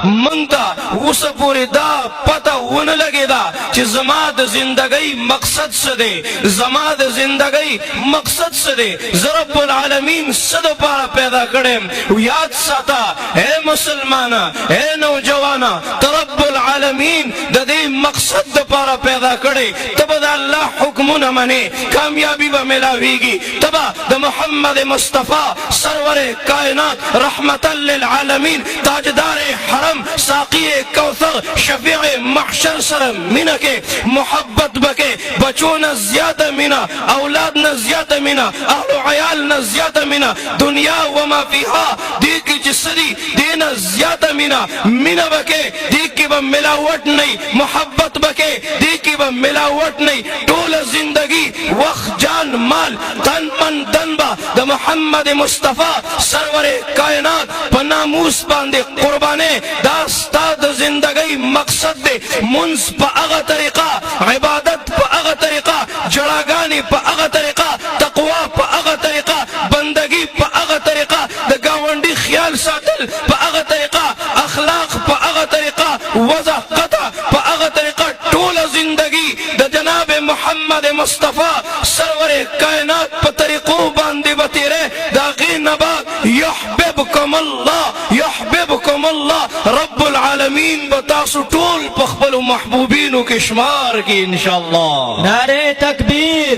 منتا اوس پوری دا پتا ون لگے دا چی زما د زندگی مقصد سدے زما د زندگی مقصد سدے رب العالمین صد پارا پیدا کریم یاد ساتا اے مسلمانا اے نوجوانا رب العالمین دا دے مقصد دا پارا پیدا کرے تب دا اللہ حکمنا منے کامیابی با ملاویگی تب دا محمد مصطفیٰ سرور کائنات رحمتا للعالمین تاجدار حرم ساقی کوثر شفیع محشر سر مینا کے محبت بکے بچون زیادہ مینا اولاد نہ زیادہ مینا اہل و عیال نہ زیادہ مینا دنیا وما فیہا دیکھ کی جسدی دینا زیادہ مینا مینا بکے دیکھ کی با ملاوٹ نہیں محبت بکے دیکھ کی با ملاوٹ نہیں طول زندگی وقت جان مال تن من دن با دا محمد مصطفیٰ سرور کائنات پناموس باندے قربانے داستا دا زندگی مقصد دے منز پا اغا طریقہ عبادت پا اغا طریقہ جڑاگانی پا اغا طریقہ تقوی پا اغا طریقہ بندگی پا اغا طریقہ دا گاونڈی خیال ساتل پا اغا طریقہ اخلاق پا اغا طریقہ وضع قطع پا اغا طریقہ طول زندگی دا جناب محمد مصطفیٰ سرور کائنات پا طریقوں باندے بتیرے دا غین نبات یحببکم اللہ یحببکم اللہ رب العالمین بتاسو طول پخبل محبوبینو کے شمار کی انشاءاللہ نعرہ تکبیر